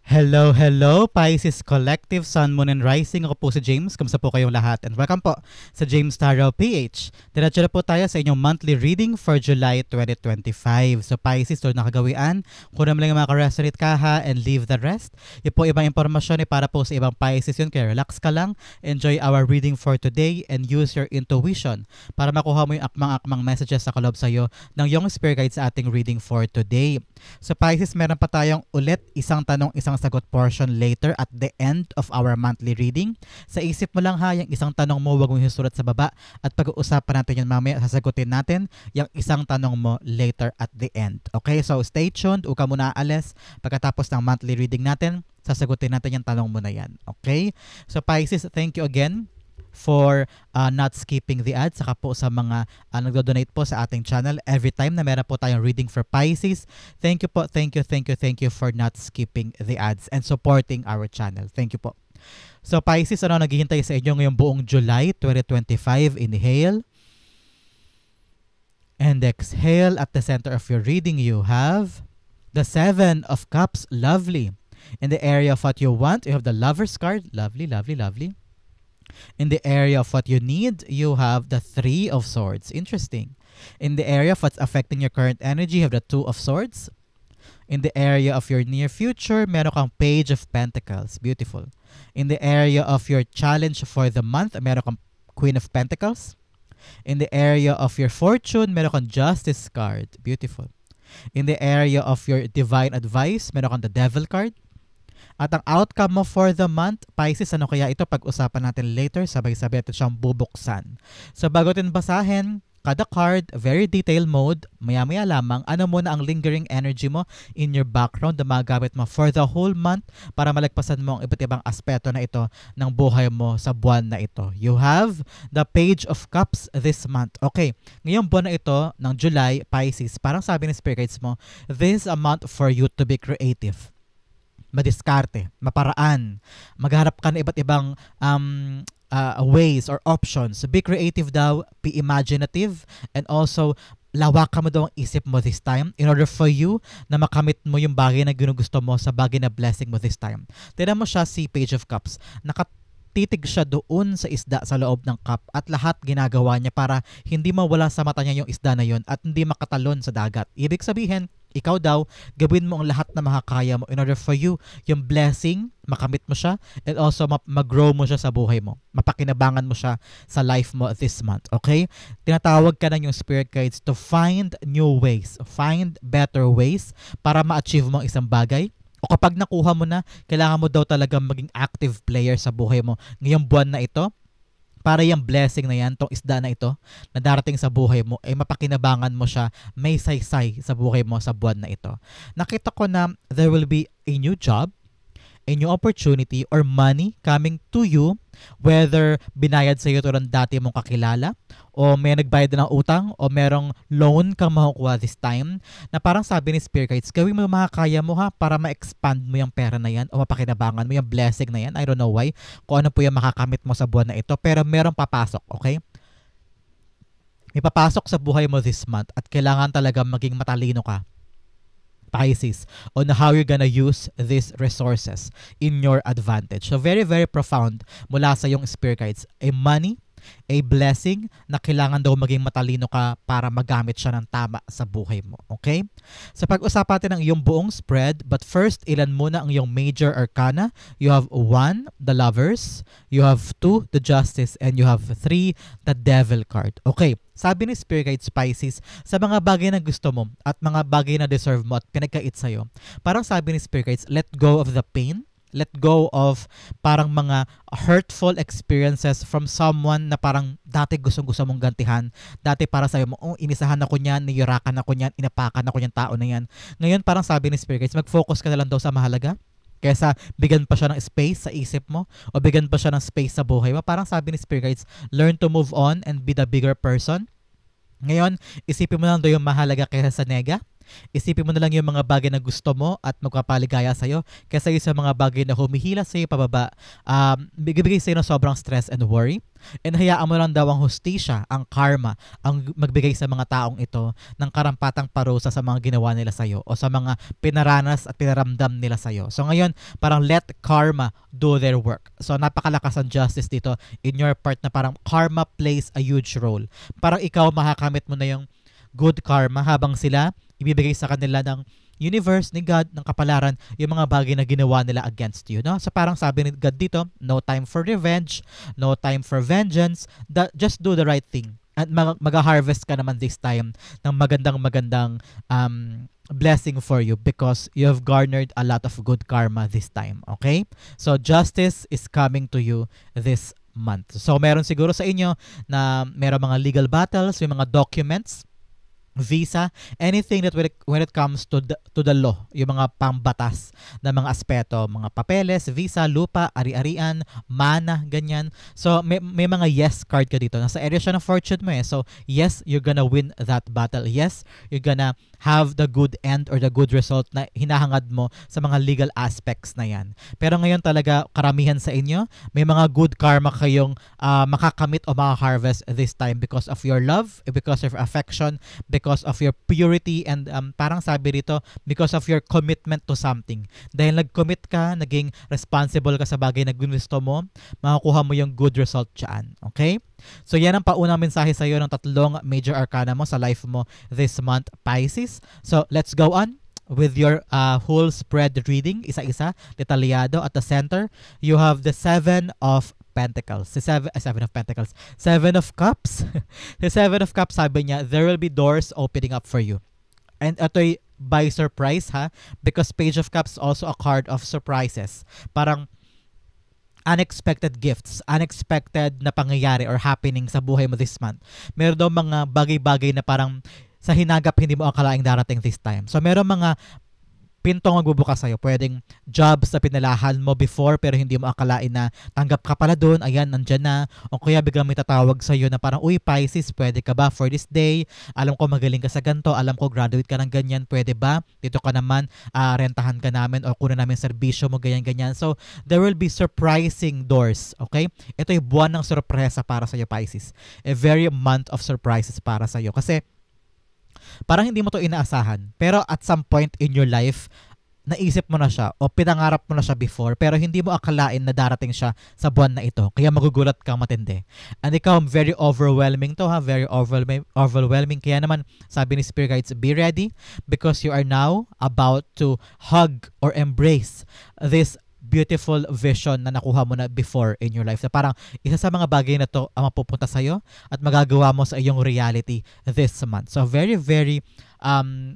Hello, hello, Pisces Collective, Sun, Moon, and Rising. Ako po si James. Kamusta po kayong lahat? And welcome po sa James Tarot PH. Diretso na po tayo sa inyong monthly reading for July 2025. So Pisces, doon nakagawian. Kung naman lang yung mga ka-resonate ka ha, and leave the rest. Yung po ibang impormasyon para po sa ibang Pisces yun. Kaya relax ka lang. Enjoy our reading for today and use your intuition para makuha mo yung akmang-akmang messages sa kalob sa'yo ng yung spirit guide sa ating reading for today. So Pisces, meron pa tayong ulit isang tanong, isang sagot portion later at the end of our monthly reading. Sa isip mo lang ha, yung isang tanong mo, wag mong isulat sa baba at pag-uusapan natin yun mamaya, sasagutin natin yung isang tanong mo later at the end. Okay, so stay tuned, huwag ka muna aalis. Pagkatapos ng monthly reading natin, sasagutin natin yung tanong mo na yan. Okay, so Pisces, thank you again for not skipping the ads, saka po sa mga nagdo-donate po sa ating channel every time na meron po tayong reading for Pisces. Thank you po, thank you for not skipping the ads and supporting our channel. Thank you po. So Pisces, naghihintay sa inyo ngayong buong July 2025? Inhale and exhale. At the center of your reading, you have the Seven of Cups. Lovely. In the area of what you want, you have the Lover's card. Lovely, lovely, lovely. In the area of what you need, you have the Three of Swords. Interesting. In the area of what's affecting your current energy, you have the Two of Swords. In the area of your near future, meron kang Page of Pentacles. Beautiful. In the area of your challenge for the month, meron kang Queen of Pentacles. In the area of your fortune, meron kang Justice card. Beautiful. In the area of your divine advice, meron kang the Devil card. At ang outcome mo for the month, Pisces, ano kaya ito? Pag-usapan natin later, sabay-sabay ito siyang bubuksan. So bago natin basahin, kada card, very detailed mode, maya-maya lamang, ano muna ang lingering energy mo in your background na magagamit mo for the whole month para malagpasan mo ang iba't ibang aspeto na ito ng buhay mo sa buwan na ito. You have the Page of Cups this month. Okay, ngayong buwan na ito ng July, Pisces, parang sabi ni Spirit Guides mo, this is a month for you to be creative. Madiskarte, maparaan, magharap ka ng iba't ibang ways or options. So be creative daw, be imaginative, and also lawakan mo daw ang isip mo this time in order for you na makamit mo yung bagay na ginugusto mo sa bagay na blessing mo this time. Tignan mo siya, si Page of Cups. Titig siya doon sa isda sa loob ng cup at lahat ginagawa niya para hindi mawala sa mata niya yung isda na yon at hindi makatalon sa dagat. Ibig sabihin, ikaw daw, gawin mo ang lahat na makakaya mo in order for you, yung blessing, makamit mo siya, and also mag-grow mo siya sa buhay mo. Mapakinabangan mo siya sa life mo this month, okay? Tinatawag ka ng yung spirit guides to find new ways, find better ways para ma-achieve mo ang isang bagay. O kapag nakuha mo na, kailangan mo daw talaga maging active player sa buhay mo ngayong buwan na ito para yung blessing na yan, tong isda na ito na darating sa buhay mo, ay mapakinabangan mo siya, may saysay sa buhay mo sa buwan na ito. Nakita ko na there will be a new job, a new opportunity, or money coming to you, whether binayad sa iyo ito ng dati mong kakilala, o may nagbayad na ng utang, o merong loan kang makukuha this time, na parang sabi ni Spirit Guides, gawin mo yung makakaya mo ha, para ma-expand mo yung pera na yan, o mapakinabangan mo yung blessing na yan. I don't know why, kung ano po yung makakamit mo sa buwan na ito, pero merong papasok, okay? May papasok sa buhay mo this month, at kailangan talaga maging matalino ka, Pisces, on how you're gonna use these resources in your advantage. So very, very profound mula sa yung spirit guides. A money, a blessing na kailangan daw maging matalino ka para magamit siya ng tama sa buhay mo. Okay? So pag-usapan natin ang iyong buong spread, but first, ilan muna ang iyong major arcana? You have 1, the Lovers. You have 2, the Justice. And you have 3, the Devil card. Okay. Sabi ni Spirit Guides, Pisces, sa mga bagay na gusto mo at mga bagay na deserve mo at pinagkait sa'yo, parang sabi ni Spirit Guides, let go of the pain, let go of parang mga hurtful experiences from someone na parang dati gustong-gusto mong gantihan, dati para sa'yo mo, inisahan ako niyan, niyurakan ako niyan, inapakan ako niyan tao na yan. Ngayon parang sabi ni Spirit Guides, mag-focus ka na lang daw sa mahalaga, kesa bigyan pa siya ng space sa isip mo o bigyan pa siya ng space sa buhay mo. Parang sabi ni Spirit Guides, learn to move on and be the bigger person. Ngayon, isipin mo lang daw yung mahalaga kesa sa nega. Isipin mo na lang yung mga bagay na gusto mo at magpapaligaya sa'yo kesa yung sa mga bagay na humihila sa'yo pababa, bigay sa'yo ng sobrang stress and worry. And hayaan mo lang daw ang hustisya, ang karma, ang magbigay sa mga taong ito ng karampatang parusa sa mga ginawa nila sa'yo o sa mga pinaranas at pinaramdam nila sa'yo. So ngayon, parang let karma do their work. So napakalakas ang justice dito in your part na parang karma plays a huge role. Parang ikaw makakamit mo na yung good karma habang sila ibibigay sa kanila ng universe ni God ng kapalaran yung mga bagay na ginawa nila against you, no? So parang sabi ni God dito, no time for revenge, no time for vengeance, just do the right thing. At mag-harvest ka naman this time ng magandang blessing for you because you have garnered a lot of good karma this time, okay? So justice is coming to you this month. So meron siguro sa inyo na meron mga legal battles, may mga documents, visa, anything that when it comes to the law, yung mga pambatas na mga aspeto, mga papeles, visa, lupa, ari-arian, mana, ganyan. So may mga yes card ka dito. Nasa area siya ng fortune mo eh. So yes, you're gonna win that battle. Yes, you're gonna have the good end or the good result na hinahangad mo sa mga legal aspects na yan. Pero ngayon talaga, karamihan sa inyo, may mga good karma kayong makakamit o makaharvest this time because of your love, because of affection, because of your purity, and parang sabi rito, because of your commitment to something. Dahil nag-commit ka, naging responsible ka sa bagay na gusto mo, makakuha mo yung good result dyan. Okay? So yan ang paunang mensahe sa iyo ng tatlong major arcana mo sa life mo this month, Pisces. So let's go on with your whole spread reading, isa-isa, detalyado. At the center, you have the Seven of Pentacles. Seven of Pentacles. Seven of Cups. The Seven of Cups, sabi niya, there will be doors opening up for you. And ito'y by surprise, ha? Because Page of Cups is also a card of surprises. Parang unexpected gifts, unexpected na pangyayari or happening sa buhay mo this month. Meron daw mga bagay-bagay na parang sa hinagap hindi mo akalaing darating this time. So meron mga pintong magbubukas sa'yo. Pwedeng jobs na pinalahan mo before pero hindi mo akalain na tanggap ka pala doon. Ayan, nandyan na. O kaya biglang may tatawag sa'yo na parang, uy, Pisces, pwede ka ba for this day? Alam ko magaling ka sa ganito. Alam ko graduate ka ng ganyan. Pwede ba? Dito ka naman, rentahan ka namin o kunin namin serbisyo mo, ganyan-ganyan. So, there will be surprising doors. Okay? Ito yung buwan ng sorpresa para sa'yo, Pisces. A very month of surprises para sa'yo. Kasi, parang hindi mo to inaasahan. Pero at some point in your life, naisip mo na siya o pinangarap mo na siya before pero hindi mo akalain na darating siya sa buwan na ito. Kaya magugulat kang matindi. And ikaw, very overwhelming to, ha? Very overwhelming. Kaya naman, sabi ni Spirit Guides, be ready because you are now about to hug or embrace this beautiful vision na nakuha mo na before in your life. So parang isa sa mga bagay na to ang mapupunta sa'yo at magagawa mo sa iyong reality this month. So very, very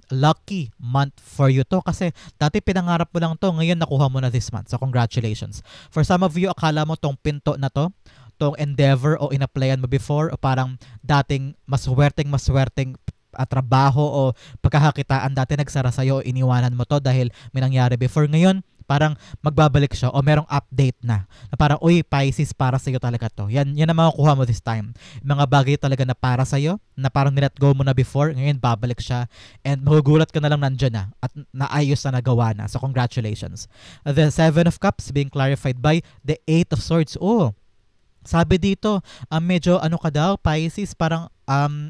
lucky month for you to kasi dati pinangarap mo lang to, ngayon nakuha mo na this month. So congratulations. For some of you, akala mo tong pinto na to, tong endeavor o in-applyan mo before o parang dating maswerteng trabaho o pagkakakitaan dati nagsara sa'yo o iniwanan mo to dahil may nangyari before. Ngayon, parang magbabalik siya o merong update na parang, uy, Pisces, para sa'yo talaga to. Yan ang makukuha mo this time. Mga bagay talaga na para sa'yo, na parang nilet go mo na before, ngayon babalik siya and magugulat ka na lang nandyan na at naayos na nagawa na. So congratulations. The Seven of Cups being clarified by the Eight of Swords. Oh, sabi dito, medyo ano ka daw, Pisces, parang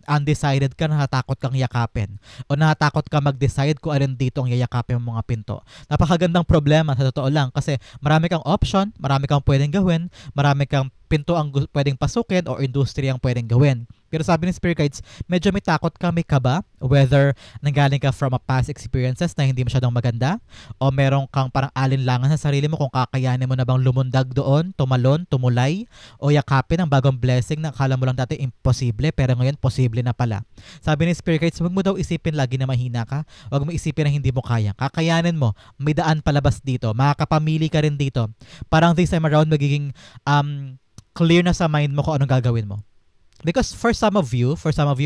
undecided ka, natatakot kang yakapin o natatakot ka mag-decide kung alin dito ang yayakapin ng mga pinto. Napakagandang problema sa totoo lang kasi marami kang option, marami kang pwedeng gawin, marami kang pinto ang pwedeng pasukin o industry ang pwedeng gawin. Pero sabi ni Spirit Guides, medyo may takot ka, may kaba, whether nanggaling ka from a past experiences na hindi masyadong maganda o meron kang parang alinlangan sa sarili mo kung kakayanin mo na bang lumundag doon, tumalon, tumulay o yakapin ang bagong blessing na akala mo lang dati imposible pero ngayon posible na pala. Sabi ni Spirit Guides, huwag mo daw isipin lagi na mahina ka, huwag mo isipin na hindi mo kaya. Kakayanin mo, may daan palabas dito, makakapamili ka rin dito. Parang this time around magiging clear na sa mind mo kung anong gagawin mo. Because for some of you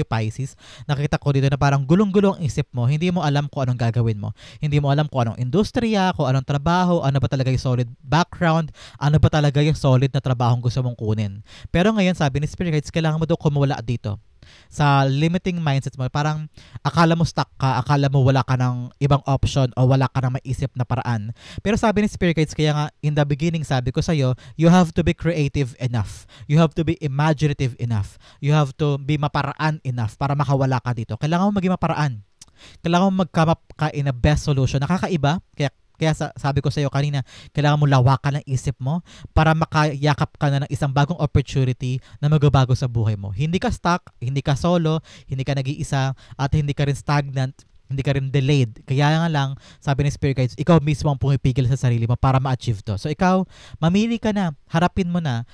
Pisces, nakita ko dito na parang gulong-gulong isip mo, hindi mo alam kung anong gagawin mo. Hindi mo alam kung anong industriya, kung anong trabaho, ano ba talaga yung solid background, ano ba talaga yung solid na trabaho gusto mong kunin. Pero ngayon, sabi ni Spirit Guides, kailangan mo daw kumawala dito. sa limiting mindset mo. Parang akala mo stuck ka, akala mo wala ka ng ibang option o wala ka ng maisip na paraan. Pero sabi ni Spirit Guides, kaya nga in the beginning sabi ko sa'yo, you have to be creative enough. You have to be imaginative enough. You have to be maparaan enough para makawala ka dito. Kailangan mo maging maparaan. Kailangan mo mag-come up ka in a best solution. Nakakaiba, kaya sabi ko sa iyo kanina, kailangan mo lawakan ng isip mo para makayakap ka na ng isang bagong opportunity na magbabago sa buhay mo. Hindi ka stuck, hindi ka solo, hindi ka nag-iisa, at hindi ka rin stagnant, hindi ka rin delayed. Kaya nga lang, sabi ni Spirit Guides, ikaw mismo ang pumipigil sa sarili mo para ma-achieve to. So ikaw, mamili ka na, harapin mo na,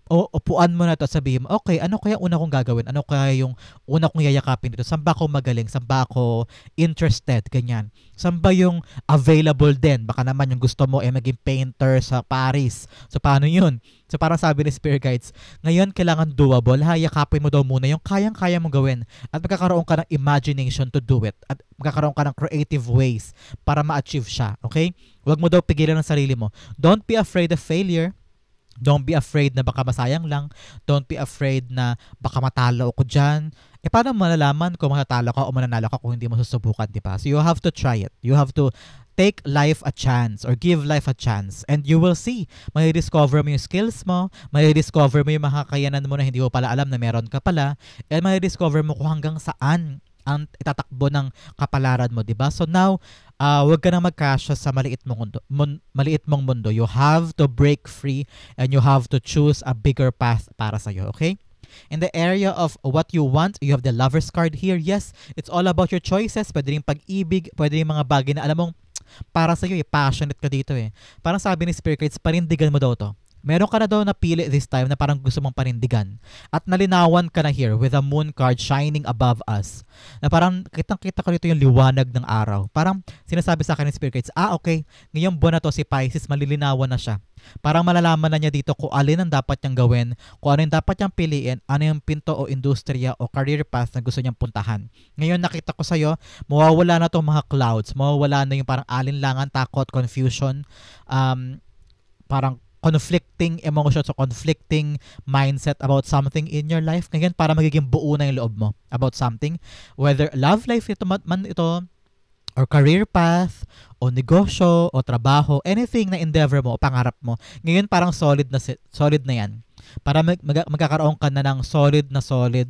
o upuan mo na to at sabihin mo, okay, ano kaya una kong gagawin? Ano kaya yung una kong yayakapin dito? Saan ba ako magaling? Saan ba ako interested? Ganyan. Saan ba yung available din? Baka naman yung gusto mo maging painter sa Paris. So, paano yun? So, parang sabi ni Spirit Guides, ngayon kailangan doable. Yakapin mo daw muna yung kayang-kaya mong gawin. At magkakaroon ka ng imagination to do it. At magkakaroon ka ng creative ways para ma-achieve siya. Okay? Huwag mo daw pigilan ang sarili mo. Don't be afraid of failure. Don't be afraid na baka masayang lang. Don't be afraid na baka matalo ako dyan. Paano malalaman kung matatalo ka o mananalo ka kung hindi mo susubukan, di ba? So you have to try it. You have to take life a chance or give life a chance. And you will see. May discover mo yung skills mo. May discover mo yung mga kakayanan mo na hindi mo pala alam na meron ka pala. And may discover mo kung hanggang saan ang itatakbo ng kapalaran mo, di ba? So now, huwag ka na magkasya sa maliit mong mundo. You have to break free and you have to choose a bigger path para sa'yo, okay? In the area of what you want, you have the Lover's card here. Yes, it's all about your choices. Pwede rin pag-ibig, pwede rin mga bagay na alam mong para sa'yo, passionate ka dito eh. Parang sabi ni Spirit Guides, panindigan mo daw to. Meron ka na daw napili this time na parang gusto mong panindigan. At nalinawan ka na here with a moon card shining above us. Na parang kitang-kita ko dito yung liwanag ng araw. Parang sinasabi sa akin ng Spirit Guides, okay, ngayong buwan na to si Pisces, malilinawan na siya. Parang malalaman na niya dito kung alin ang dapat niyang gawin, kung ano yung dapat niyang piliin, ano yung pinto o industriya o career path na gusto niyang puntahan. Ngayon nakita ko sa'yo, mawawala na itong mga clouds, mawawala na yung parang alinlangan, takot, confusion, parang conflicting emotions o conflicting mindset about something in your life. Ngayon, para magiging buo na yung loob mo about something. Whether love life ito man ito, or career path, o negosyo, o trabaho, anything na endeavor mo o pangarap mo. Ngayon, parang solid na yan. Para magkakaroon ka na ng solid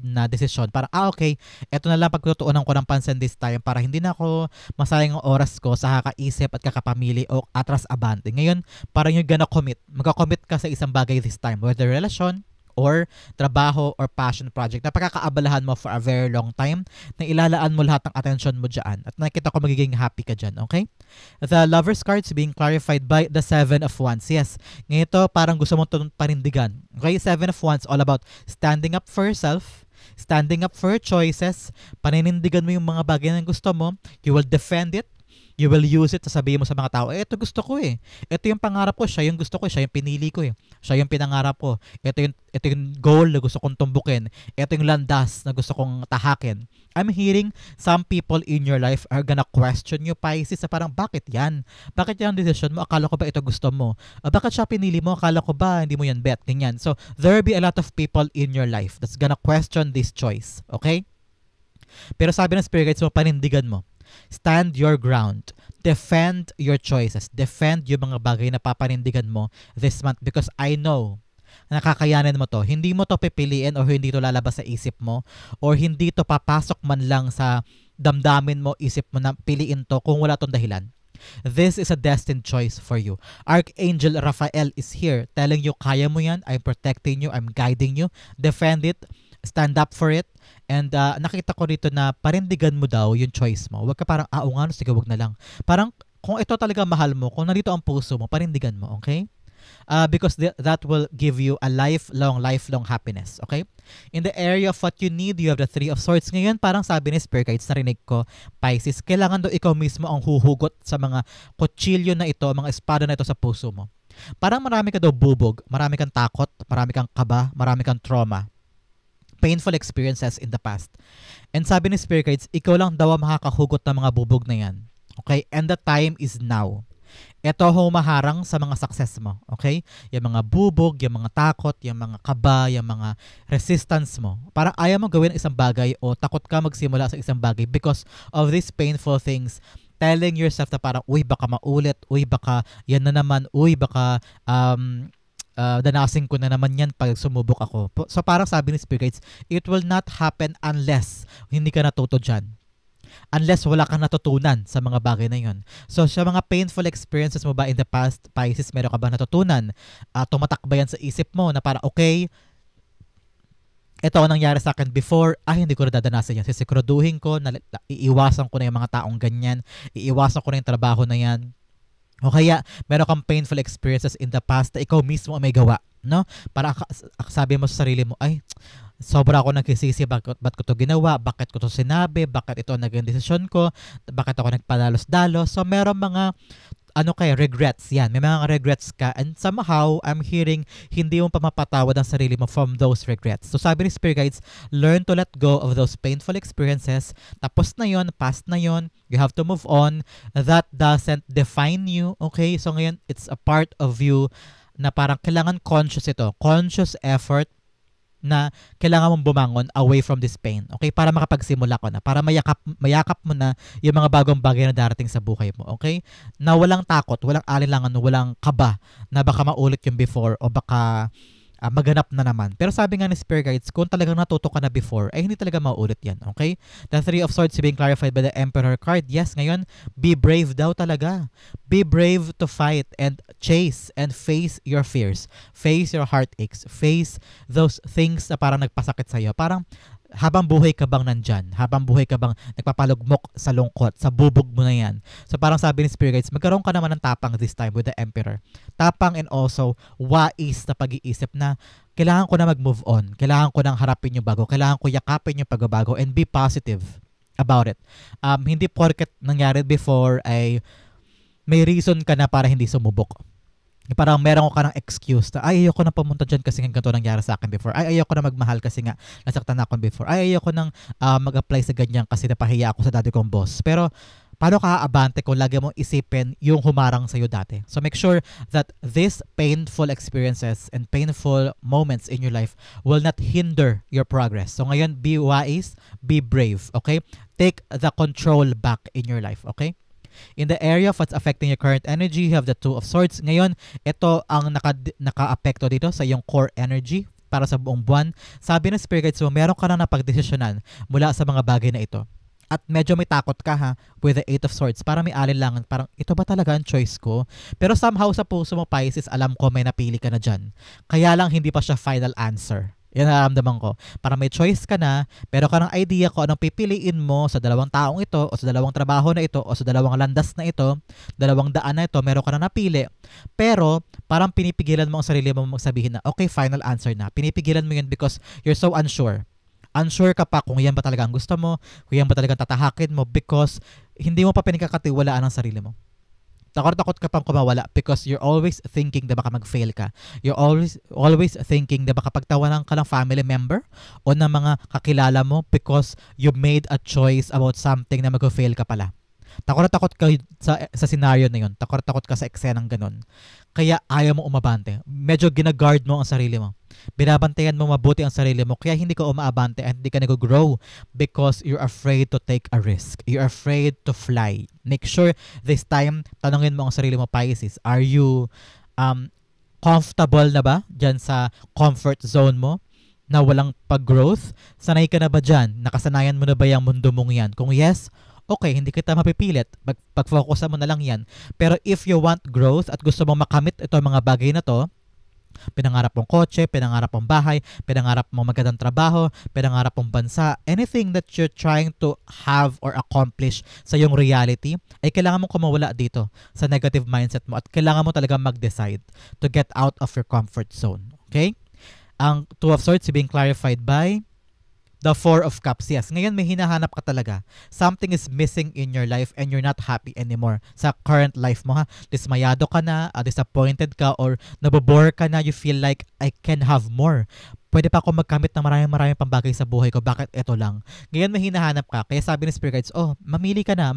na desisyon. Parang, okay, eto na lang pagtutuunan ko ng pansin this time para hindi na ako masayang ang oras ko sa kakaisip at kakapamili o atras abante. Ngayon, parang you're gonna commit. Magka-commit ka sa isang bagay this time. Whether relasyon, or trabaho or passion project na pagkakaabalahan mo for a very long time, na ilalaan mo lahat ng attention mo dyan at nakita ko magiging happy ka dyan, okay? The Lover's cards being clarified by the 7 of Wands. Yes, ngayon ito parang gusto mong panindigan. Okay, 7 of Wands all about standing up for yourself, standing up for your choices, paninindigan mo yung mga bagay na gusto mo, you will defend it, you will use it, sasabihin mo sa mga tao, ito gusto ko eh. Ito yung pangarap ko, siya yung gusto ko, siya yung pinili ko eh. Siya yung pinangarap ko. Ito yung goal na gusto kong tumbukin. Ito yung landas na gusto kong tahakin. I'm hearing some people in your life are gonna question you, Pisces, sa parang, bakit yan? Bakit yan ang decision mo? Akala ko ba ito gusto mo? Bakit siya pinili mo? Akala ko ba hindi mo yan bet? Ganyan. So, there will be a lot of people in your life that's gonna question this choice. Okay? Pero sabi ng Spirit Guides mo, panindigan mo. Stand your ground. Defend your choices. Defend yung mga bagay na papanindigan mo this month because I know nakakayanin mo to. Hindi mo to pipiliin o hindi to lalabas sa isip mo or hindi to papasok man lang sa damdamin mo, isip mo na piliin to kung wala tong dahilan. This is a destined choice for you. Archangel Raphael is here telling you, kaya mo yan. I'm protecting you. I'm guiding you. Defend it. Stand up for it. And nakita ko dito na parindigan mo daw yung choice mo. Huwag ka parang, nga, sige, wag na lang. Parang, kung ito talaga mahal mo, kung nandito ang puso mo, parindigan mo, okay? Because that will give you a lifelong happiness, okay? In the area of what you need, you have the 3 of Swords. Ngayon, parang sabi ni Spirit Guides, narinig ko, Pisces, kailangan daw ikaw mismo ang huhugot sa mga kutsilyo na ito, mga espada na ito sa puso mo. Parang marami ka daw bubog, marami kang takot, marami kang kaba, marami kang trauma. Painful experiences in the past. And sabi ni Spirit Guides, ikaw lang daw ang makakahugot ng mga bubog na yan. Okay? And the time is now. Ito humaharang sa mga success mo, okay? Yung mga bubog, yung mga takot, yung mga kaba, yung mga resistance mo. Parang ayaw mo gawin isang bagay o takot ka magsimula sa isang bagay because of these painful things, telling yourself na parang, uy, baka maulit, uy, baka yan na naman, uy, baka danasin ko na naman yan pag sumubok ako. So parang sabi ni Spirit Guides, it will not happen unless hindi ka natuto dyan. Unless wala kang natutunan sa mga bagay na yun. So sa mga painful experiences mo ba in the past, Pisces, meron ka ba natutunan? Tumatak ba yan sa isip mo na parang, okay, ito ang nangyari sa akin before, hindi ko na dadanasan yan. Sisiguraduhin ko, iiwasan ko na yung mga taong ganyan, iiwasan ko na yung trabaho na yan. O kaya, meron kang painful experiences in the past na ikaw mismo ang may gawa, no? Para sabi mo sa sarili mo, ay, sobra ako nagkisisi, ba't ko to ginawa, bakit ko to sinabi, bakit ito ang naging desisyon ko, bakit ako nagpadalos-dalos. So, meron mga regrets yan. May mga regrets ka and somehow, I'm hearing, hindi mo pa mapatawad ang sarili mo from those regrets. So sabi ni Spirit Guides, learn to let go of those painful experiences. Tapos na yon, past na yon, you have to move on. That doesn't define you, okay? So ngayon, it's a part of you na parang kailangan conscious ito. Conscious effort na kailangan mong bumangon away from this pain. Okay? Para makapagsimula ko na. Para mayakap mo na yung mga bagong bagay na darating sa buhay mo. Okay? Na walang takot, walang alinlangan, walang kaba na baka maulit yung before o baka maganap na naman. Pero sabi nga ni Spirit Guides, kung talagang natuto ka na before, ay hindi talaga maulit yan. Okay? The Three of Swords being clarified by the Emperor card. Yes, ngayon, be brave daw talaga. Be brave to fight and chase and face your fears. Face your heartaches. Face those things na parang nagpasakit sa'yo. Parang habang buhay ka bang nandyan? Habang buhay ka bang nagpapalugmok sa lungkot? Sa bubog mo na yan? So parang sabi ni Spirit Guides, magkaroon ka naman ng tapang this time with the Emperor. Tapang and also wais na pag-iisip na kailangan ko na mag-move on. Kailangan ko nang harapin yung bago. Kailangan ko yakapin yung pagbabago and be positive about it. Hindi porket nangyari before ay may reason ka na para hindi sumubok. Parang meron ka ng excuse na ayoko na pumunta dyan kasi ganito nangyari sa akin before. Ayoko na magmahal kasi nga nasaktan ako before. Ayoko nang mag-apply sa ganyan kasi napahiya ako sa dati kong boss. Pero paano ka aabante kung lagi mong isipin yung humarang sa'yo dati? So make sure that these painful experiences and painful moments in your life will not hinder your progress. So ngayon, be wise, be brave, okay? Take the control back in your life, okay? In the area of what's affecting your current energy, you have the Two of Swords. Ngayon, ito ang naka-apekto dito sa iyong core energy para sa buong buwan. Sabi ng Spirit Guides mo, meron ka na napagdesisyonan mula sa mga bagay na ito. At medyo may takot ka with the Eight of Swords. Parang may alinlangan. Parang ito ba talaga ang choice ko? Pero somehow sa puso mo, Pisces, alam ko may napili ka na dyan. Kaya lang hindi pa siya final answer. Yan nararamdaman ko. Para may choice ka na, pero ka ng idea ko anong pipiliin mo sa dalawang taong ito, o sa dalawang trabaho na ito, o sa dalawang landas na ito, dalawang daan na ito, meron ka na napili. Pero, parang pinipigilan mo ang sarili mo magsabihin na, okay, final answer na. Pinipigilan mo yun because you're so unsure. Unsure ka pa kung yan ba talaga ang gusto mo, kung yan ba talaga tatahakin mo because hindi mo pa pinagkakatiwalaan ang sarili mo. Takot ka pang kumawala because you're always thinking na baka mag-fail ka. You're always thinking na baka pagtawanan ka ng family member o ng mga kakilala mo because you made a choice about something na mag-fail ka pala. Takot ka sa scenario na yun. Takot ka sa eksenang ganun. Kaya ayaw mo umabante. Medyo ginaguard mo ang sarili mo. Binabantayan mo mabuti ang sarili mo. Kaya hindi ka umaabante at hindi ka nag-grow because you're afraid to take a risk. You're afraid to fly. Make sure this time, tanungin mo ang sarili mo, Pisces. Are you comfortable na ba dyan sa comfort zone mo na walang pag-growth? Sanay ka na ba dyan? Nakasanayan mo na ba yung mundo mong yan? Kung yes, okay, hindi kita mapipilit. Pag-focusan mo na lang yan. Pero if you want growth at gusto mong makamit itong mga bagay na to, pinangarap mong kotse, pinangarap mong bahay, pinangarap mong magandang trabaho, pinangarap mong bansa, anything that you're trying to have or accomplish sa iyong reality, ay kailangan mong kumawala dito sa negative mindset mo at kailangan mo talaga mag-decide to get out of your comfort zone. Okay? Ang Two of Swords being clarified by the Four of Cups. Yes, ngayon may hinahanap ka talaga. Something is missing in your life and you're not happy anymore sa current life mo. Dismayado ka na, disappointed ka, or nabobore ka na, you feel like I can have more. Pwede pa ako magkamit ng maraming pang bagay sa buhay ko. Bakit ito lang? Ngayon may hinahanap ka. Kaya sabi ni Spirit Guides, mamili ka na.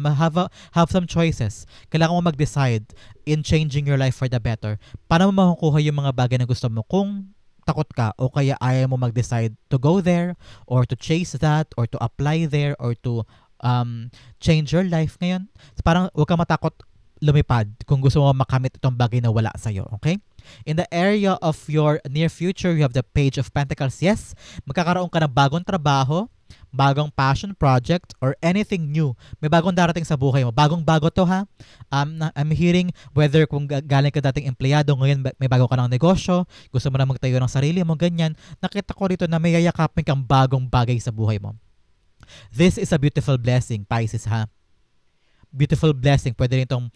Have some choices. Kailangan mo mag-decide in changing your life for the better. Paano mo makukuha yung mga bagay na gusto mo? Kung takot ka o kaya ayaw mo mag-decide to go there or to chase that or to apply there or to change your life ngayon. So parang huwag kang matakot lumipad kung gusto mo makamit itong bagay na wala sa'yo. Okay? In the area of your near future, you have the Page of Pentacles. Yes, magkakaroon ka ng bagong trabaho, bagong passion project, or anything new. May bagong darating sa buhay mo. Bagong-bago to ha. I'm hearing whether kung galing ka dating empleyado, ngayon may bago ka ng negosyo, gusto mo na magtayo ng sarili mo, ganyan. Nakita ko rito na may yayakapin kang bagong bagay sa buhay mo. This is a beautiful blessing, Pisces ha. Beautiful blessing. Pwede rin itong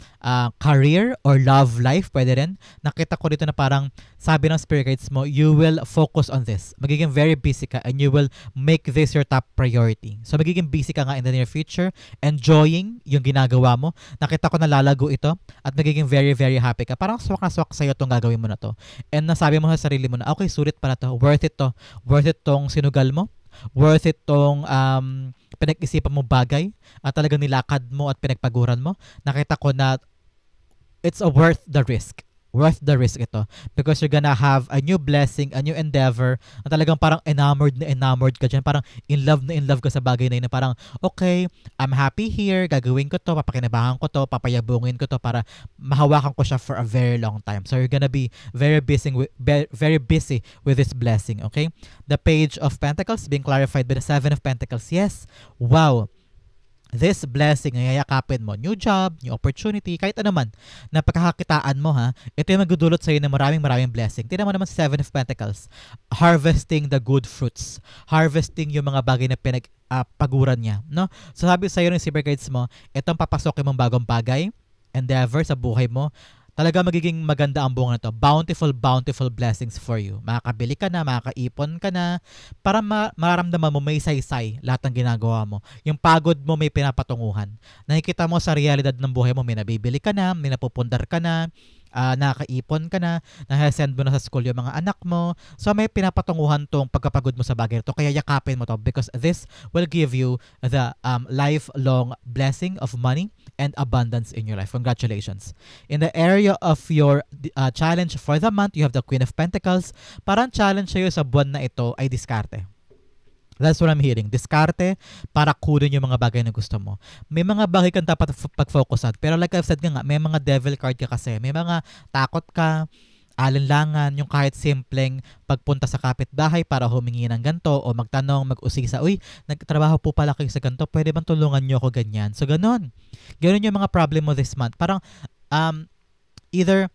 career or love life. Pwede rin. Nakita ko dito na parang sabi ng Spirit Guides mo, you will focus on this. Magiging very busy ka and you will make this your top priority. So magiging busy ka nga in the near future, enjoying yung ginagawa mo. Nakita ko na lalago ito at magiging very, very happy ka. Parang swak na swak sa'yo itong gagawin mo na to. And nasabi mo sa sarili mo na, okay, sulit pala to. Worth it to. Worth it tong sinugal mo. Worth it tong pinag-isipan mo bagay at talagang nilakad mo at pinagpaguran mo. Nakita ko na it's worth the risk. Worth the risk ito. Because you're gonna have a new blessing, a new endeavor, na talagang parang enamored ka dyan. Parang in love ka sa bagay na yun. Na parang, okay, I'm happy here, gagawin ko to, papakinabangan ko to, papayabungin ko to para mahawakan ko siya for a very long time. So you're gonna be very busy with this blessing, okay? The Page of Pentacles being clarified by the Seven of Pentacles. Yes, wow. This blessing na yayakapin mo, new job, new opportunity, kahit ano man, na pagkakakitaan mo ha, ito yung magdudulot sa'yo ng maraming blessing. Tingnan mo naman sa Seven of Pentacles, harvesting the good fruits, harvesting yung mga bagay na pinagpaguran niya. No? So sabi sa'yo ng Spirit Guides mo, itong papasokin mong bagong bagay, endeavor sa buhay mo, talaga magiging maganda ang bunga na to. Bountiful blessings for you. Makakabili ka na, makakaipon ka na, para mararamdaman mo may saysay lahat ng ginagawa mo. Yung pagod mo may pinapatunguhan. Nakikita mo sa realidad ng buhay mo, may nabibili ka na, may napupundar ka na, nakakaipon ka na, send mo na sa school yung mga anak mo. So may pinapatunguhan tong pagkapagod mo sa bagay ito. Kaya yakapin mo to because this will give you the lifelong blessing of money and abundance in your life. Congratulations. In the area of your challenge for the month, you have the Queen of Pentacles. Parang challenge sa'yo sa buwan na ito ay diskarte. That's what I'm hearing. Diskarte para kunin yung mga bagay na gusto mo. May mga bagay kang dapat pag-focusan. Pero like I've said nga, may mga devil card ka kasi. May mga takot ka, alinlangan, yung kahit simpleng pagpunta sa kapitbahay para humingi ng ganto o magtanong, mag-usisa, uy, nagtrabaho po pala kayo sa ganto, pwede bang tulungan nyo ako ganyan? So ganun. Ganun yung mga problem mo this month. Parang either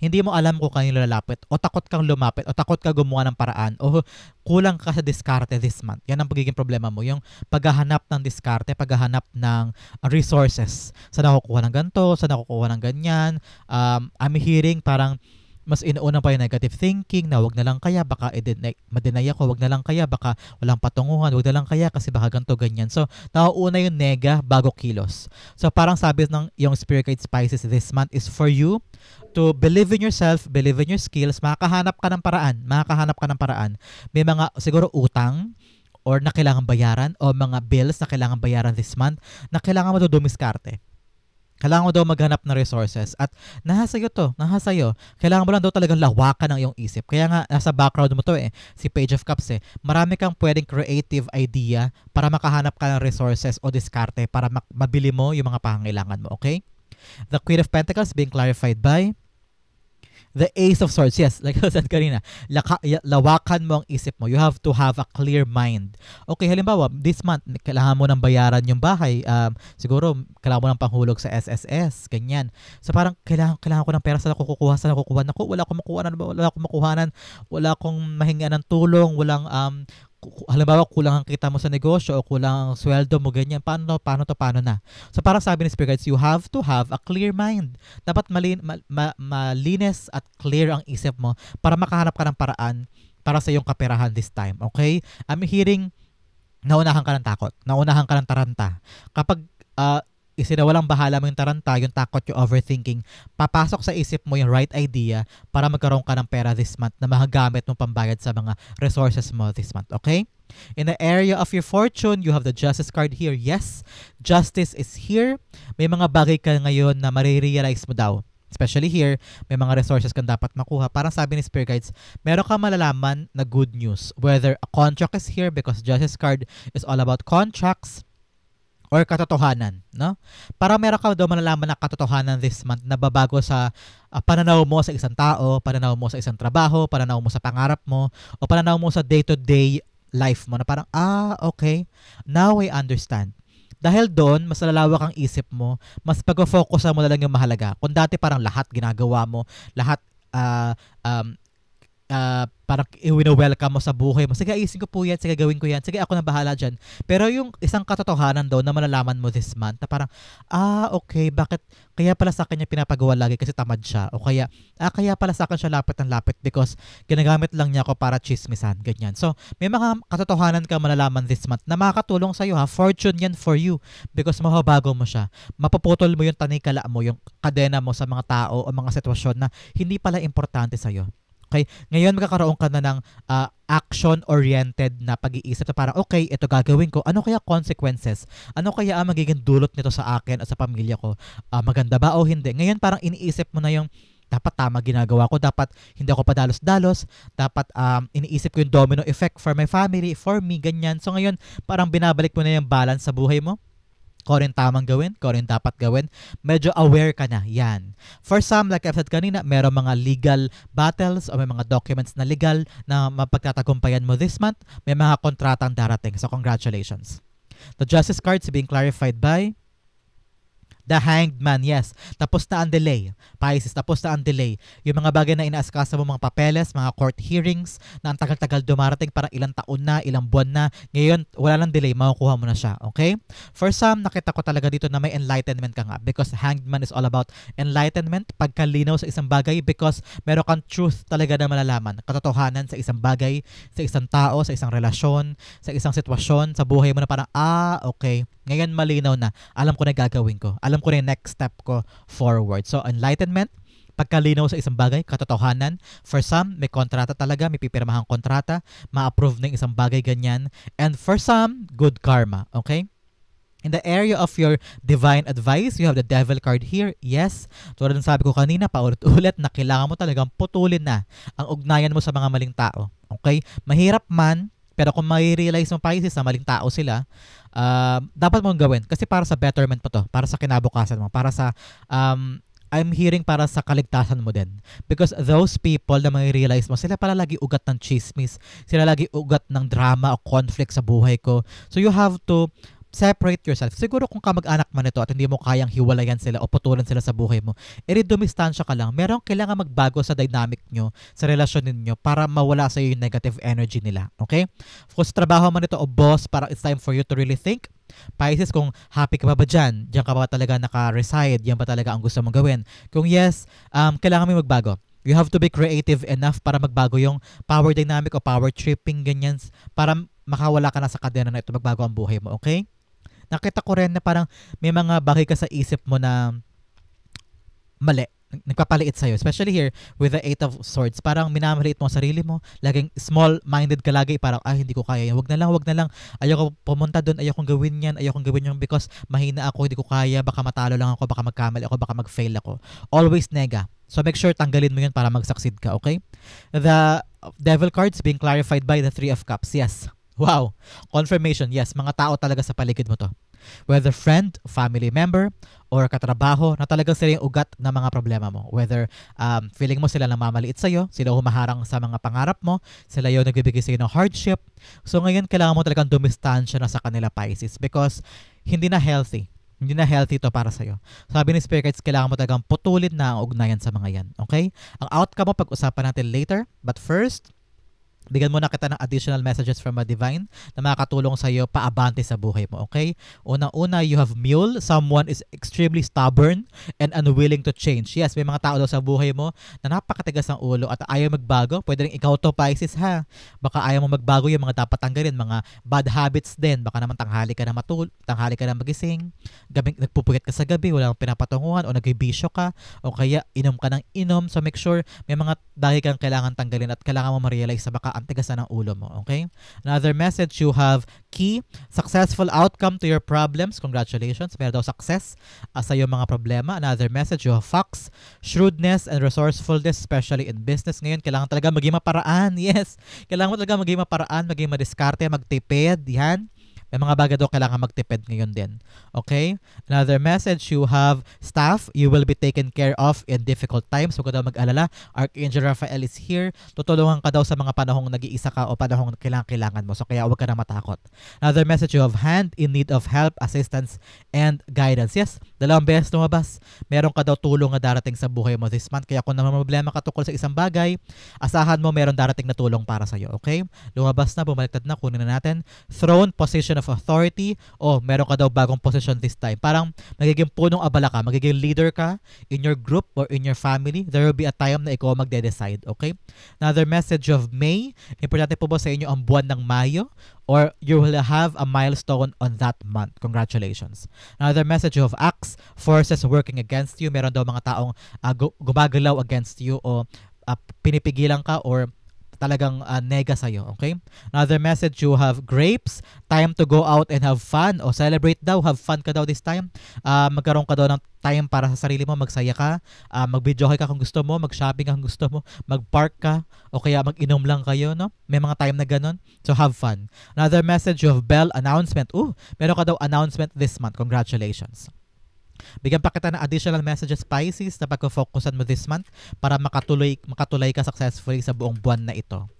hindi mo alam kung kanino lalapit o takot kang lumapit o takot ka gumawa ng paraan o kulang ka sa diskarte this month. Yan ang pagiging problema mo. Yung paghahanap ng diskarte, paghahanap ng resources. Saan nakukuha ng ganito, saan nakukuha ng ganyan. I'm hearing parang mas inuuna pa yung negative thinking na wag na lang kaya, baka ma-deny ako, wag na lang kaya, baka walang patunguhan, wag na lang kaya kasi baka ganito, ganyan. So, nauuna yung nega bago kilos. So, parang sabi ng yung Spirit Guide Pisces this month is for you to believe in yourself, believe in your skills, makakahanap ka ng paraan. May mga siguro utang or na kailangan bayaran o mga bills na kailangan bayaran this month na kailangan mo dumiskarte. Kailangan mo daw maghanap ng resources at nasa sa'yo. Kailangan mo lang daw talagang lawakan ng iyong isip. Kaya nga, nasa background mo to si Page of Cups Marami kang pwedeng creative idea para makahanap ka ng resources o diskarte para mabili mo yung mga pangangailangan mo, okay? The Queen of Pentacles being clarified by the Ace of Swords. Yes, like I said kanina, lawakan mo ang isip mo. You have to have a clear mind. Okay, halimbawa, this month, kailangan mo nang bayaran yung bahay. Siguro, kailangan mo nang panghulog sa SSS. Ganyan. So parang, kailangan ko ng pera sa nakukuha. Naku, wala akong makuhanan. Wala akong mahinga ng tulong. Walang, halimbawa, kulang ang kita mo sa negosyo o kulang ang sweldo mo, ganyan. Paano na? So parang sabi ni Spirit Guides, you have to have a clear mind. Dapat malinis at clear ang isip mo para makahanap ka ng paraan para sa iyong kaperahan this time. Okay? I'm hearing naunahan ka ng takot, naunahan ka ng taranta. Kapag isinawalang bahala mo yung taranta, yung takot, yung overthinking, papasok sa isip mo yung right idea para magkaroon ka ng pera this month na magagamit mong pambayad sa mga resources mo this month, okay? In the area of your fortune, you have the Justice card here. Yes, justice is here. May mga bagay ka ngayon na marirealize mo daw. Especially here, may mga resources kang dapat makuha. Parang sabi ni Spirit Guides, meron kang malalaman na good news. Whether a contract is here because Justice card is all about contracts, or katotohanan, no? Para meron ka daw malalaman na katotohanan this month na babago sa pananaw mo sa isang tao, pananaw mo sa isang trabaho, pananaw mo sa pangarap mo, o pananaw mo sa day-to-day life mo na parang, okay, now I understand. Dahil doon, mas lalawak ang isip mo, mas pag-focus mo na lang yung mahalaga. Kung dati parang lahat ginagawa mo, lahat parang i-welcome mo sa buhay mo. Sige, ayusin ko po yan. Sige, gawin ko yan. Sige, ako na bahala dyan. Pero yung isang katotohanan daw na malalaman mo this month na parang, okay, bakit? Kaya pala sa akin niya pinapagawa lagi kasi tamad siya. O kaya pala sa akin siya lapit ng lapit because ginagamit lang niya ako para chismisan. Ganyan. So, may mga katotohanan ka malalaman this month na makakatulong sa'yo ha. Fortune yan for you because mababago mo siya. Mapuputol mo yung tanikala mo, yung kadena mo sa mga tao o mga sitwasyon na hindi pala importante sa'yo. Okay? Ngayon magkakaroon ka na ng action-oriented na pag-iisip na parang, okay, ito gagawin ko. Ano kaya consequences? Ano kaya ang magiging dulot nito sa akin at sa pamilya ko? Maganda ba o hindi? Ngayon parang iniisip mo na yung dapat tama ginagawa ko. Dapat hindi ako padalos-dalos. Dapat iniisip ko yung domino effect for my family, for me, ganyan. So ngayon parang binabalik mo na yung balance sa buhay mo. Kung rin tamang gawin, kung rin dapat gawin, medyo aware ka na, yan. For some, like I've said kanina, meron mga legal battles o may mga documents na legal na mapagtatagumpayan mo this month, may mga kontratang darating. So congratulations. The Justice cards being clarified by the Hanged Man, yes. Tapos na ang delay. Pisces, tapos na ang delay. Yung mga bagay na inaasikaso mo, mga papeles, mga court hearings, na ang tagal-tagal dumarating, parang ilang taon na, ilang buwan na. Ngayon, wala nang delay, makukuha mo na siya. Okay? For some, nakita ko talaga dito na may enlightenment ka nga because Hanged Man is all about enlightenment, pagkalinaw sa isang bagay because meron kang truth talaga na malalaman. Katotohanan sa isang bagay, sa isang tao, sa isang relasyon, sa isang sitwasyon, sa buhay mo na parang, okay. Ngayon malinaw na. Alam ko na gagawin ko. Alam ko na yung next step ko forward. So, enlightenment, pagkalinaw sa isang bagay, katotohanan. For some, may kontrata talaga, may pipirmahang kontrata, ma-approve ng isang bagay ganyan. And for some, good karma. Okay? In the area of your divine advice, you have the Devil card here. Yes, tulad ng sabi ko kanina, paulit-ulit na kailangan mo talagang putulin na ang ugnayan mo sa mga maling tao. Okay? Mahirap man, pero kung mai-realize mo Pisces na maling tao sila, dapat mong gawin. Kasi para sa betterment mo to. Para sa kinabukasan mo. Para sa, I'm hearing para sa kaligtasan mo din. Because those people na mai-realize mo, sila pala lagi ugat ng chismis. Sila lagi ugat ng drama o conflict sa buhay ko. So you have to separate yourself. Siguro kung kamag-anak man ito at hindi mo kayang hiwalayan sila o putulan sila sa buhay mo, dumistansya ka lang. Merong kailangan magbago sa dynamic nyo, sa relasyon ninyo para mawala sa iyo yung negative energy nila. Okay? Kung sa trabaho man ito o boss, parang it's time for you to really think. Pisces, kung happy ka ba dyan? Diyan ka ba talaga naka-reside? Yan ba talaga ang gusto mong gawin? Kung yes, kailangan mo magbago. You have to be creative enough para magbago yung power dynamic o power tripping, ganyan, para makawala ka na sa kadena na ito, magbago ang buhay mo. Okay? Nakita ko rin na parang may mga bagay ka sa isip mo na mali, nagpapaliit sa'yo. Especially here with the 8 of Swords. Parang minamaliit mo ang sarili mo. Laging small-minded ka lagi. Parang, hindi ko kaya yan. Wag na lang. Ayoko pumunta doon. Ayokong gawin yan. Ayokong gawin yung because mahina ako, hindi ko kaya. Baka matalo lang ako. Baka magkamali ako. Baka mag-fail ako. Always nega. So make sure tanggalin mo yun para mag-succeed ka. Okay? The Devil cards being clarified by the 3 of Cups. Yes. Wow. Confirmation. Yes. Mga tao talaga sa paligid mo to. Whether friend, family member, or katrabaho na talagang sila yung ugat ng mga problema mo. Whether feeling mo sila namamaliit sa'yo, sila humaharang sa mga pangarap mo, sila yung nagbibigay sa'yo ng hardship. So ngayon, kailangan mo talagang dumistansya na sa kanila, Pisces, because hindi na healthy. Hindi na healthy to para sa'yo. Sabi ni Spirit Guides, kailangan mo talagang putulin na ang ugnayan sa mga yan. Okay? Ang outcome mo, pag-usapan natin later. But first, Bigyan mo na kita ng additional messages from a divine na makakatulong sa iyo paabante sa buhay mo, okay? Unang-una, you have mule. Someone is extremely stubborn and unwilling to change. Yes, may mga tao daw sa buhay mo na napakatigas ng ulo at ayaw magbago. Pwede rin ikaw to, Pisces, ha? Baka ayaw mo magbago yung mga dapat tanggalin, mga bad habits din. Baka naman tanghali ka na magising, nagpupuyat ka sa gabi, wala kang pinapatunguhan o nagbibisyo ka o kaya inom ka ng inom. So make sure may mga dahil kang kailangan tanggalin at kailangan mo ma-realize na baka ang tigas na ng ulo mo, okay? Another message, you have key, successful outcome to your problems. Congratulations, meron daw success sa iyong mga problema. Another message, you have fox, shrewdness and resourcefulness, especially in business. Ngayon, kailangan talaga maging maparaan. Yes, kailangan mo talaga maging maparaan, maging madiskarte, magtipid. Yan. May mga bagay daw kailangan magtipid ngayon din. Okay? Another message, you have staff. You will be taken care of in difficult times. Huwag ka daw mag-alala. Archangel Raphael is here. Tutulungan ka daw sa mga panahong nag-iisa ka o panahong kailangan mo. So kaya huwag ka na matakot. Another message, you have hand in need of help, assistance, and guidance. Yes, 2 beses lumabas. Meron ka daw tulong na darating sa buhay mo this month. Kaya kung naman problema ka tungkol sa isang bagay, asahan mo meron darating na tulong para sa'yo. Okay? Lumabas na, bumaliktad na, kunin na natin. Throne, position of authority, meron ka daw bagong position this time. Parang magiging punong abala ka, magiging leader ka in your group or in your family. There will be a time na ikaw magde-decide, okay? Another message of May, importante po ba sa inyo ang buwan ng Mayo? Or you will have a milestone on that month. Congratulations. Another message of Axe, forces working against you. Meron daw mga taong gumagalaw against you o pinipigilan ka or talagang nega sa'yo, okay? Another message, you have grapes, time to go out and have fun o celebrate daw, have fun ka daw this time. Magkaroon ka daw ng time para sa sarili mo, magsaya ka, mag-videoke ka kung gusto mo, mag-shopping ka kung gusto mo, mag-park ka, o kaya mag-inom lang kayo, no? May mga time na ganun. So have fun. Another message, you have bell announcement. Meron ka daw announcement this month. Congratulations. Bigyan pa kita ng additional messages, Pisces, na pag-focusan mo this month para makatuloy ka successfully sa buong buwan na ito.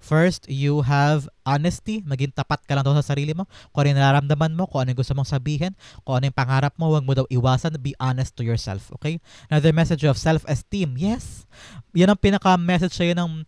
First, you have honesty. Maging tapat ka lang daw sa sarili mo. Kung ano yung nararamdaman mo, kung ano yung gusto mong sabihin, kung ano yung pangarap mo, huwag mo daw iwasan. Be honest to yourself, okay? Another message of self-esteem. Yes, yan ang pinaka-message sa'yo ng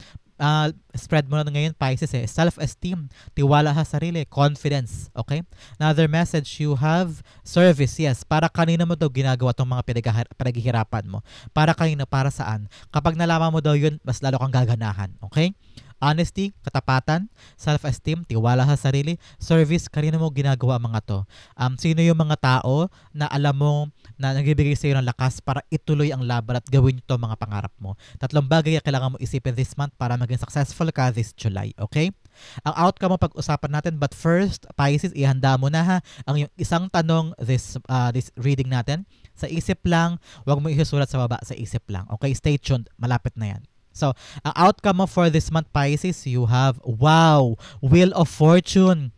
spread mo na ngayon, Pisces, self-esteem, tiwala sa sarili, confidence, okay? Another message, you have service. Yes, para kanina mo daw ginagawa itong mga pinaghihirapan mo. Para kanina, para saan? Kapag nalaman mo daw yun, mas lalo kang gaganahan, okay? Honesty, katapatan, self-esteem, tiwala sa sarili, service, kanina mo ginagawa mga to. Sino yung mga tao na alam mo na nagbibigay sa iyo ng lakas para ituloy ang laban at gawin ito mga pangarap mo. 3 bagay na kailangan mo isipin this month para maging successful ka this July, okay? Ang outcome mo pag-usapan natin, but first, Pisces, ihanda mo na ha ang yung isang tanong this reading natin. Sa isip lang, huwag mo isusulat sa baba, sa isip lang. Okay, stay tuned, malapit na yan. So, ang outcome mo for this month, Pisces, you have, wow, Wheel of Fortune.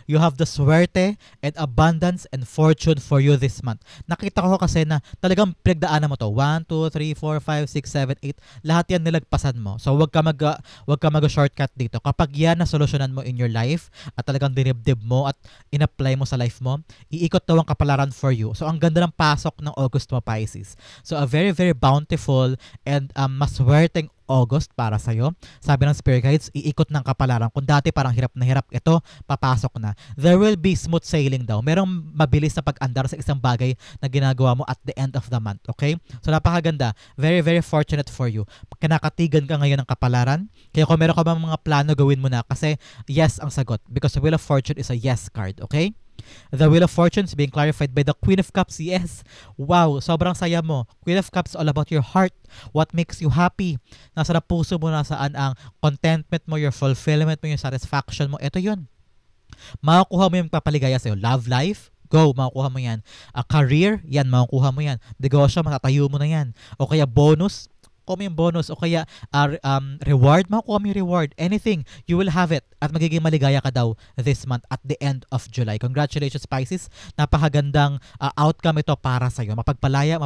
You have the swerte and abundance and fortune for you this month. Nakita ko kasi na talagang pinagdaanan mo to. 1, 2, 3, 4, 5, 6, 7, 8. Lahat yan nilagpasan mo. So wag ka mag-shortcut dito. Kapag yan na solusyonan mo in your life at talagang dinibdib mo at in-apply mo sa life mo, iikot daw ang kapalaran for you. So ang ganda ng pasok ng August mo, Pisces. So a very, very bountiful and maswerteng August para sa'yo. Sabi ng Spirit Guides, iikot ng kapalaran. Kung dati parang hirap na hirap, ito, papasok na. There will be smooth sailing daw. Merong mabilis na pag-andar sa isang bagay na ginagawa mo at the end of the month. Okay? So napakaganda. Very, very fortunate for you. Kinakatigan ka ngayon ng kapalaran. Kaya kung meron ka bang mga plano, gawin mo na. Kasi yes ang sagot. Because the Wheel of Fortune is a yes card. Okay? The Wheel of Fortune is being clarified by the Queen of Cups. Yes. Wow, sobrang saya mo. Queen of Cups all about your heart. What makes you happy. Nasa na puso mo, nasaan ang contentment mo, your fulfillment mo, your satisfaction mo. Ito yun. Makukuha mo yung papaligaya sa'yo. Love life, go, makukuha mo yan. Career, yan, makukuha mo yan. Negosyo, matatayo mo na yan. O kaya bonus, kuha mo yung bonus. O kaya reward, makukuha mo yung reward. Anything, you will have it. At magiging maligaya ka daw this month at the end of July. Congratulations, Pisces. Napakagandang outcome ito para sa'yo. Mapagpalaya,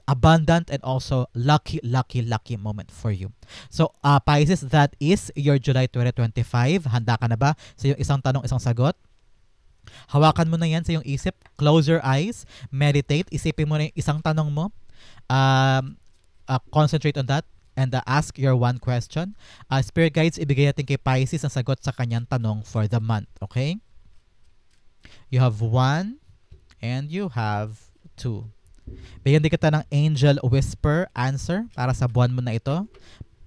abundant and also lucky moment for you. So, Pisces, that is your July 2025. Handa ka na ba sa yung isang tanong, isang sagot? Hawakan mo na yan sa yung isip. Close your eyes. Meditate. Isipin mo na yung isang tanong mo. Concentrate on that. and ask your one question. Spirit guides, ibigay natin kay Pisces ang sagot sa kanyang tanong for the month. Okay? You have 1 and you have 2. Bigyan din kita ng angel whisper answer para sa buwan mo na ito.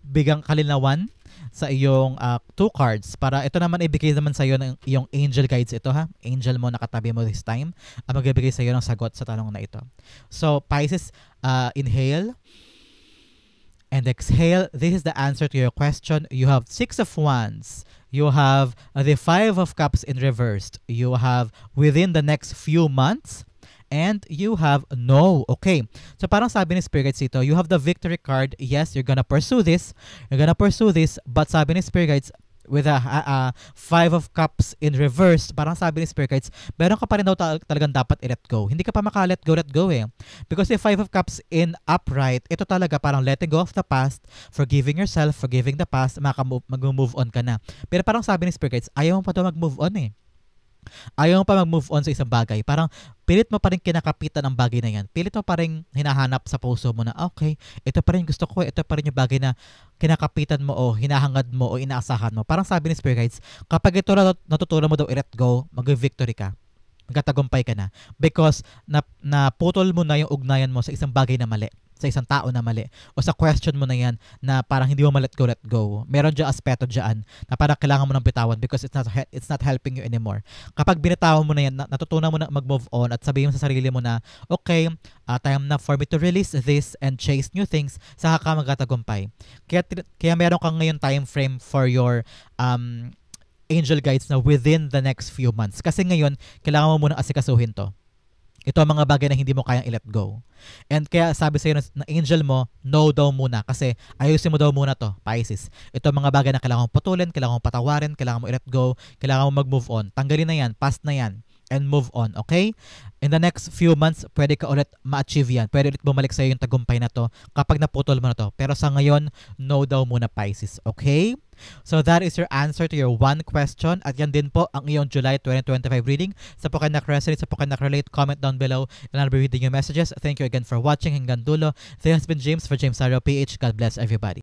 Bigang kalinawan sa iyong 2 cards para ito naman ibigay naman sa iyo ng iyong angel guides ito ha. Angel mo nakatabi mo this time ang magbibigay sa iyo ng sagot sa tanong na ito. So Pisces, inhale and exhale. This is the answer to your question. You have 6 of Wands. You have the 5 of Cups in reversed. You have within the next few months. And you have no. Okay. So parang sabi ni Spirit Guides dito, you have the victory card. Yes, you're gonna pursue this. You're gonna pursue this. But sabi ni Spirit Guides, with a 5 of Cups in reverse, parang sabi ni Spirit Guides, meron ka pa rin daw talagang dapat i-let go. Hindi ka pa maka-let go eh. Because the 5 of Cups in upright, ito talaga parang letting go of the past, forgiving yourself, forgiving the past, mag-move on ka na. Pero parang sabi ni Spirit Guides, ayaw mo pa daw mag-move on eh. Ayaw mo pa mag-move on sa isang bagay. Parang pilit mo pa rin kinakapitan ang bagay na yan. Pilit mo pa rin hinahanap sa puso mo na okay, ito pa rin gusto ko, ito pa rin yung bagay na kinakapitan mo o hinahangad mo o inaasahan mo. Parang sabi ni Spirit Guides, kapag ito natutunan mo daw i-let go, mag-victory ka. Magtatagumpay ka na. Because naputol mo na yung ugnayan mo sa isang bagay na mali, sa isang tao na mali, o sa question mo na yan na parang hindi mo let go. Meron dyan aspeto dyan na parang kailangan mo ng bitawan because it's not helping you anymore. Kapag binitawan mo na yan, natutunan mo na mag-move on at sabihin mo sa sarili mo na, okay, time na for me to release this and chase new things, saka ka magtatagumpay. Kaya meron kang ngayon time frame for your angel guides na within the next few months. Kasi ngayon, kailangan mo muna asikasuhin to. Ito ang mga bagay na hindi mo kayang i-let go. And kaya sabi sa'yo na angel mo, no daw muna. Kasi ayusin mo daw muna to, Pisces. Ito ang mga bagay na kailangan mong putulin, kailangan mong patawarin, kailangan mo i-let go, kailangan mong mag-move on. Tanggalin na yan, past na yan, and move on, okay? In the next few months, pwede ka ulit ma-achieve yan. Pwede ulit bumalik sa'yo yung tagumpay na to kapag naputol mo na to. Pero sa ngayon, no daw muna, Pisces, okay? So that is your answer to your one question. At yan din po ang iyong July 2025 reading. Sa po kayo nak-resonate, sa po kayo nak-relate, comment down below and I'll be reading your messages. Thank you again for watching. Hanggang dulo. This has been James for James Arrow PH. God bless everybody.